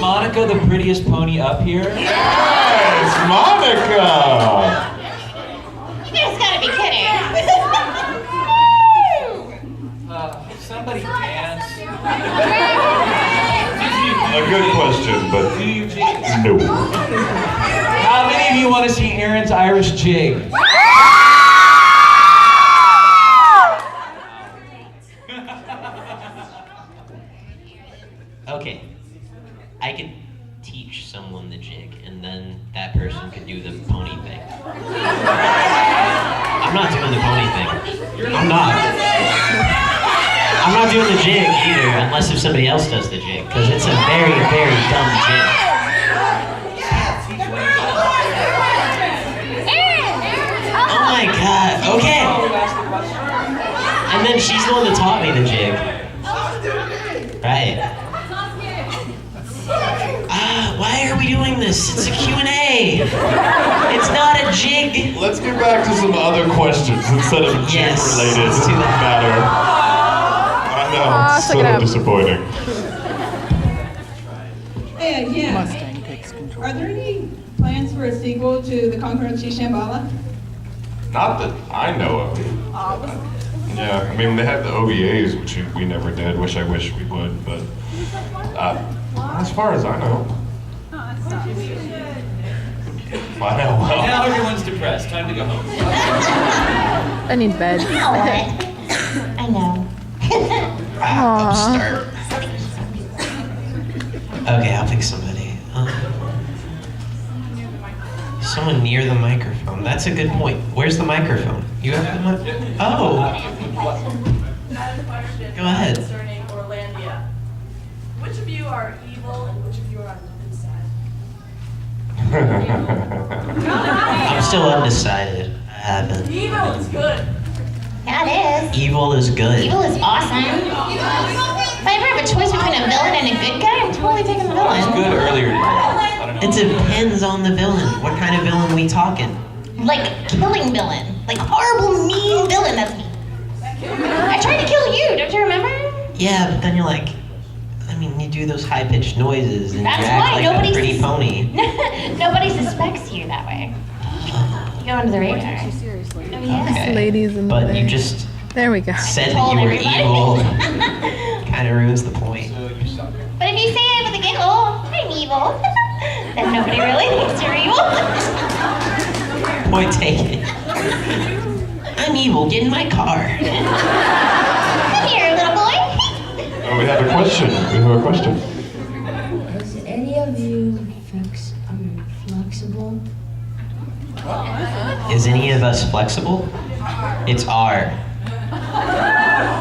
Monica the prettiest pony up here? Yes, Monica! You guys gotta be kidding. Somebody dance. A good question, but no. How many of you want to see Aaron's Irish jig? Okay, I could teach someone the jig, and then that person could do the pony thing. I'm not doing the pony thing. I'm not doing the jig either, unless if somebody else does the jig, because it's a very, very dumb jig. Oh my god, okay. And then she's the one that taught me the jig. Right. Why are we doing this? It's a Q&A. It's not a jig. Let's get back to some other questions instead of jig-related. Let's do that. Matter. I know, it's so disappointing. Yeah. Mustang takes control. Are there any plans for a sequel to The Conqueror of Shambhala? Not that I know of. Yeah, I mean, they had the OVAs, which we never did, which I wish we would, but as far as I know. I know, well. Now everyone's depressed. Time to go home. I need bed. I know. Upstart. Okay, I'll pick somebody. Someone near the microphone. That's a good point. Where's the microphone? You have the mic? Oh. Go ahead. Concerning Orlandia. Which of you are evil and which of you are on the good side? I'm still undecided. I haven't. Evil is good. Yeah, it is. Evil is good. Evil is awesome. If I ever have a choice between a villain and a good guy, I'm totally taking the It was villain. good earlier today. I don't know. It depends on the villain. What kind of villain we talking? Like killing villain. Like horrible, mean villain. That's me. I tried to kill you. Don't you remember? Yeah, but then you're like, I mean, you do those high-pitched noises and That's you act why like nobody a pretty pony. Nobody suspects you that way. You go under the radar. Seriously. Oh, yeah. Okay. Ladies in the But back. you just There we go. said that Told you were everybody. evil. Kind of ruins the point. But if you say it with a giggle, I'm evil, then nobody really thinks you're evil. Point taken. I'm evil. Get in my car. Come here, little boy. Oh, we have a question. Is any of you flexible? Is any of us flexible? It's R.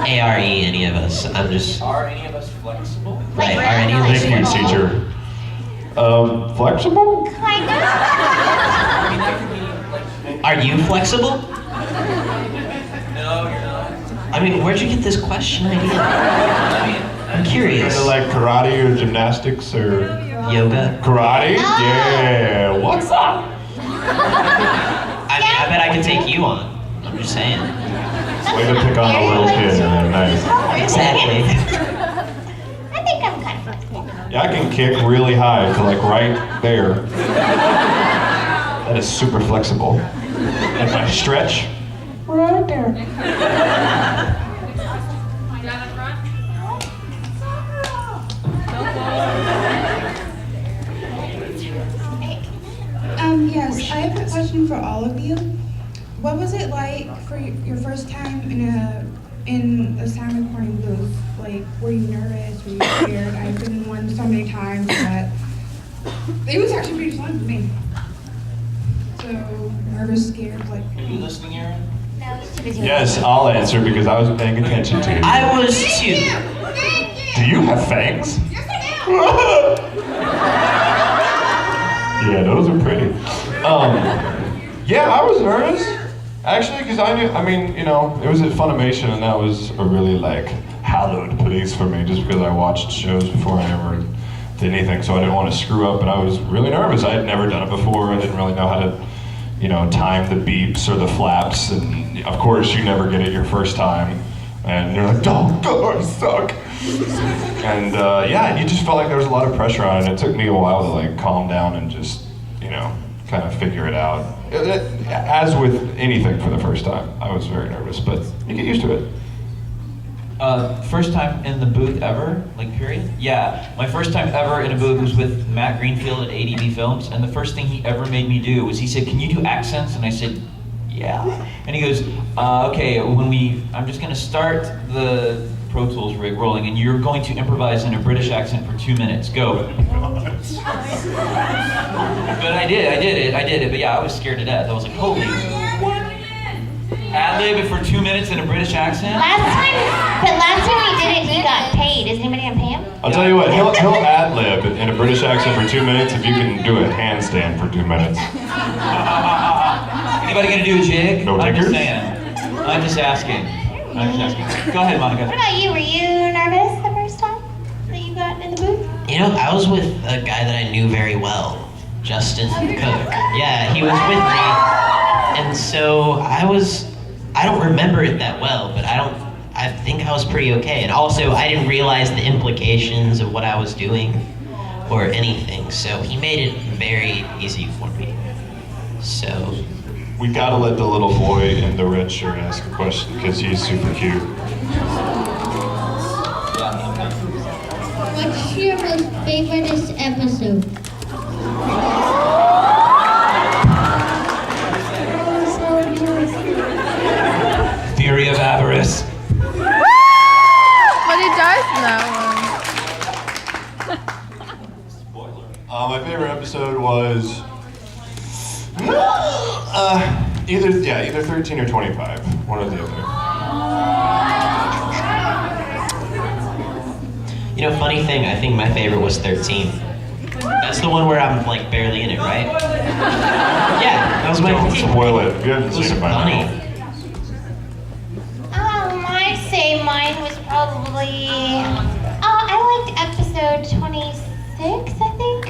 A-R-E, any of us. I'm just... Are any of us flexible? Right, are any of us Thank you, flexible? teacher. Flexible? Kind of. Are you flexible? No, you're not. I mean, where'd you get this question idea? I'm curious. Kind of like karate or gymnastics or Yoga? karate? Yeah. What's up? I mean, I bet I could take you on. I'm just saying. Way to pick on a little kid. Nice. Exactly. I think I'm kind of flexible. Yeah, I can kick really high to like right there. That is super flexible. And my stretch, right there. Yes, I have a question for all of you. What was it like for your first time in a sound recording booth? Like, were you nervous? Were you scared? I've been in one so many times that it was actually pretty fun for me. So nervous, scared, like. Are you listening, Aaron? No, it's too busy. Yes, I'll answer because I was paying attention to you. I was too. Do you have fangs? Yeah, those are pretty. Yeah, I was nervous. Actually, because I mean, you know, it was at Funimation and that was a really like hallowed place for me just because I watched shows before I ever did anything, so I didn't want to screw up, and I was really nervous. I had never done it before. I didn't really know how to, you know, time the beeps or the flaps, and of course you never get it your first time. And you're like, oh God, I suck. And yeah, you just felt like there was a lot of pressure on it. It took me a while to like calm down and just, you know, kind of figure it out. As with anything for the first time, I was very nervous, but you get used to it. First time in the booth ever, like period? Yeah, my first time ever in a booth was with Matt Greenfield at ADB Films, and the first thing he ever made me do was he said, "Can you do accents?" And I said, "Yeah." And he goes, "Okay, I'm just gonna start the Pro Tools rig rolling, and you're going to improvise in a British accent for 2 minutes. Go." But I did it. But yeah, I was scared to death. I was like, holy. Ad-lib it for 2 minutes in a British accent? Last time he did it, he got paid. Is anybody gonna pay him? I'll tell you what, he'll ad-lib in a British accent for 2 minutes if you can do a handstand for 2 minutes. Anybody gonna do a jig? No I'm takers? just saying. I'm just asking. Go ahead, Monica. What about you? Were you nervous the first time that you got in the booth? You know, I was with a guy that I knew very well, Justin Cook. Yeah, he was with me. And so I don't remember it that well, but I think I was pretty okay. And also, I didn't realize the implications of what I was doing or anything. So he made it very easy for me. So. We gotta let the little boy in the red shirt ask a question because he's super cute. What's your most favorite episode? Theory of avarice. But he dies in that My favorite episode was either 13 or 25, one or the other. You know, funny thing, I think my favorite was 13. That's the one where I'm like barely in it, right? Yeah, that was my Don't spoil it. You haven't It was seen it by funny. now. I'd say mine was probably. I liked episode 26, I think,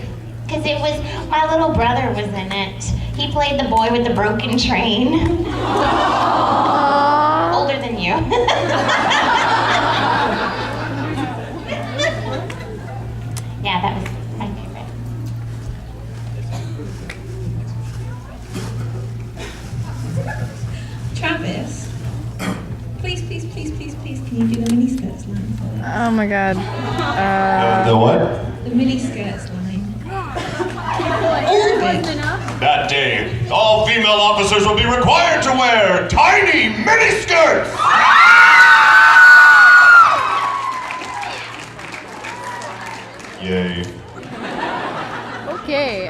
because it was my little brother was in it. He played the boy with the broken train. Older than you. Yeah, that was my favorite. Travis, please, can you do the mini skirts line for us? Oh my god. The what? The mini skirts line. That day, all female officers will be required to wear tiny miniskirts! Yay. Okay,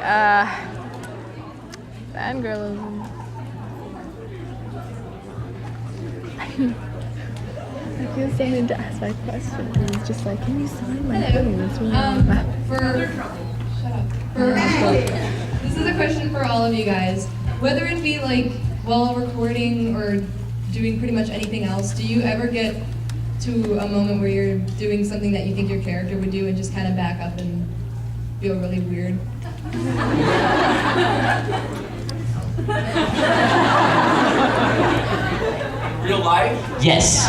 fangirlism. I feel so need to ask my question. It's just like, can you sign my thing? It's really This is a question for all of you guys. Whether it be like while recording or doing pretty much anything else, do you ever get to a moment where you're doing something that you think your character would do and just kind of back up and feel really weird? Real life? Yes.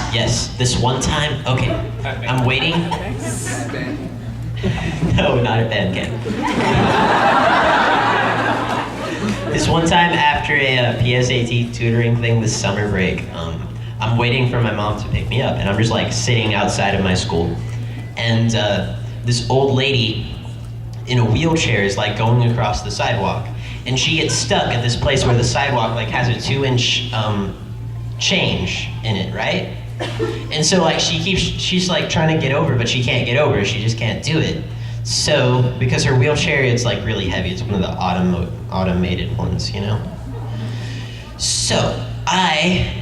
This one time, okay, I'm waiting. No, not a band camp. This one time after a PSAT tutoring thing this summer break, I'm waiting for my mom to pick me up, and I'm just like sitting outside of my school, and this old lady in a wheelchair is like going across the sidewalk, and she gets stuck at this place where the sidewalk like has a 2-inch change in it, right? And so like she's like trying to get over, but she can't get over. She just can't do it. So because her wheelchair is like really heavy, it's one of the automated ones, you know. So I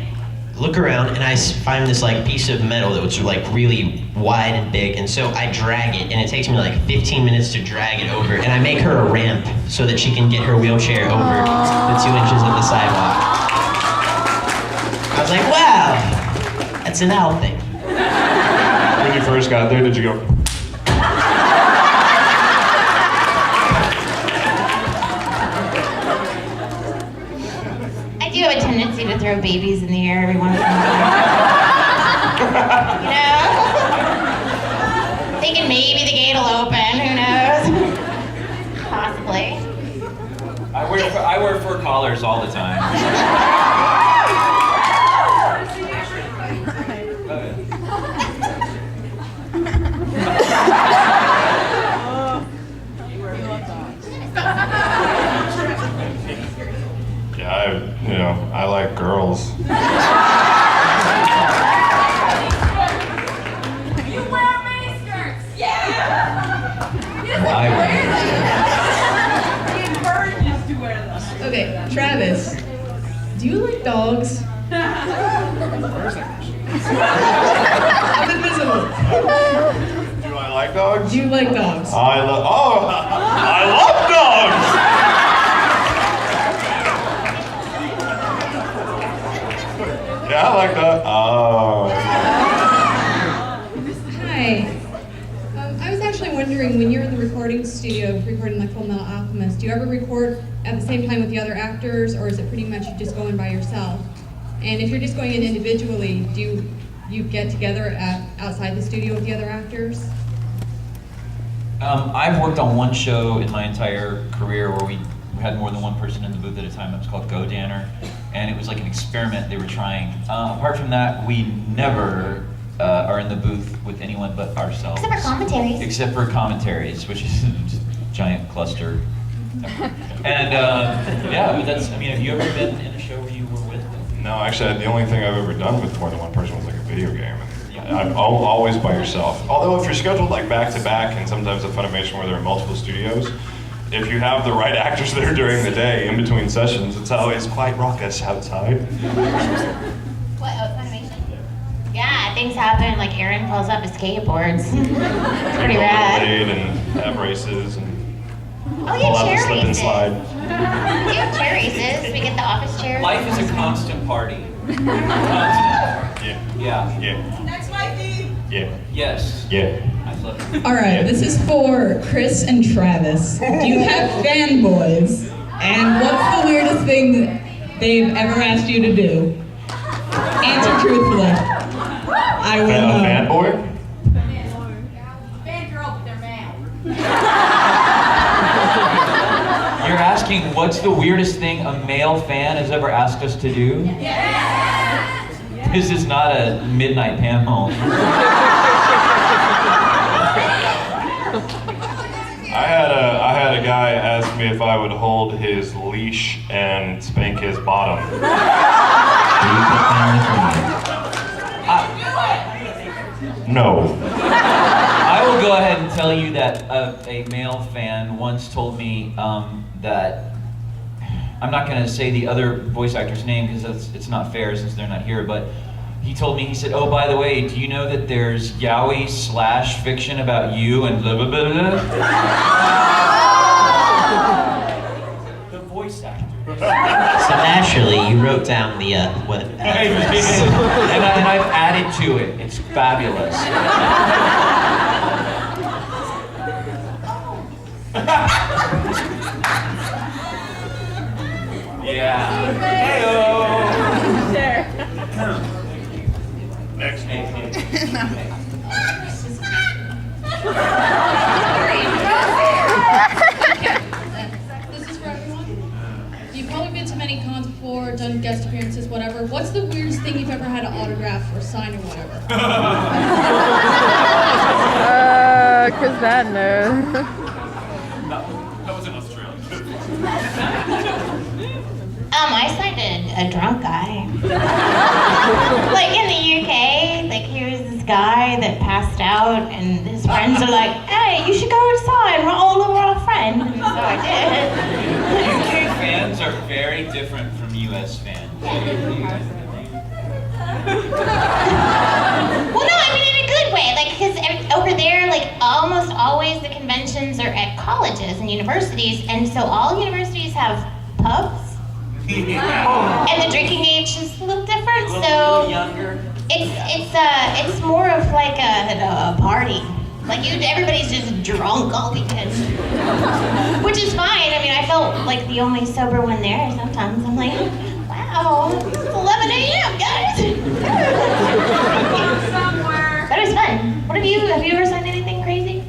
look around and I find this like piece of metal that was like really wide and big, and so I drag it, and it takes me like 15 minutes to drag it over, and I make her a ramp so that she can get her wheelchair over the 2 inches of the sidewalk. I was like, wow, that's an Al thing. When you first got there, did you go? I do have a tendency to throw babies in the air every once in a while. I wear fur collars all the time. Yeah, I like girls. You wear mini skirts. Yeah. I We encourage you to wear them. Okay, Travis, do you like dogs? I'm invisible. Do I like dogs? Do you like dogs? I love dogs! Yeah, I like that. Oh. Hi. I was actually wondering, when you're in the recording studio recording like Fullmetal Alchemist, do you ever record at the same time with the other actors, or is it pretty much you just go in by yourself? And if you're just going in individually, do you get together outside the studio with the other actors? I've worked on one show in my entire career where we had more than one person in the booth at a time. It was called Go Danner, and it was like an experiment they were trying. Apart from that, we never are in the booth with anyone but ourselves. Except for commentaries. Except for commentaries, which is just a giant cluster. And yeah, but that's, I mean, have you ever been in a show where you were with them? No, actually, the only thing I've ever done with more than one person was like a video game. I'm always by yourself. Although if you're scheduled like back to back, and sometimes at Funimation where there are multiple studios, if you have the right actors there during the day in between sessions, it's always quite raucous outside. What, Funimation? Yeah, things happen, like Aaron pulls up his skateboards. It's pretty rad. And have races and Oh, pull yeah, out the chair slip and races. slide. We do have chair races. We get the office chairs. Life is a constant party. Constant. Yeah. Yeah. Yeah. That's my theme. Yeah. Yes. Yeah. I love it. All right, this is for Chris and Travis. Do you have fanboys? And what's the weirdest thing that they've ever asked you to do? Answer truthfully. I will A know. fanboy? Fangirl, but they're male. You're asking what's the weirdest thing a male fan has ever asked us to do? This is not a midnight panel. I had a guy ask me if I would hold his leash and spank his bottom. No. I will go ahead and tell you that a male fan once told me that, I'm not going to say the other voice actor's name because it's not fair since they're not here, but he told me, he said, oh, by the way, do you know that there's yaoi / fiction about you and blah, blah, blah, blah? The voice actor. So naturally, you wrote down the what? and I've added to it. It's fabulous. Yeah. Hey-o. Next. This is for everyone. You've probably been to many cons before, done guest appearances, whatever. What's the weirdest thing you've ever had to autograph or sign or whatever? Cause that knows. That was in Australia. I signed a drunk guy. Like in the UK, like here's this guy that passed out and his friends are like, hey, you should go inside, we're all over our friend. And so I did. UK fans are very different from US fans. Well, no, I mean in a good way, like, because over there, like, almost always the conventions are at colleges and universities, and so all universities have pubs, and the drinking age is a little different, so younger. it's more of like a party. Like, everybody's just drunk all weekend, which is fine. I mean, I felt like the only sober one there sometimes. I'm like, wow, it's 11 a.m., guys. Somewhere. That was fun. What have you ever signed anything crazy?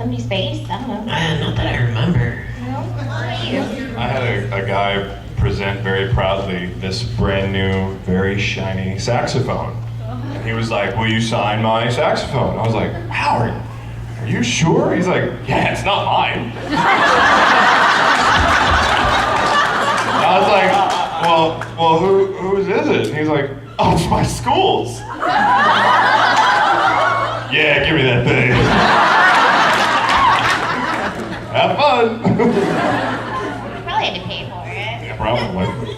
somebody's face. I don't know. Not that I remember. No? What about you? I had a guy present very proudly this brand new, very shiny saxophone. And he was like, "Will you sign my saxophone?" I was like, "Howard, are you sure?" He's like, "Yeah, it's not mine." I was like, well, whose is it? And he's like, "Oh, it's my school's." Yeah, give me that thing. Have fun. Probably had to pay for it. Yeah, probably.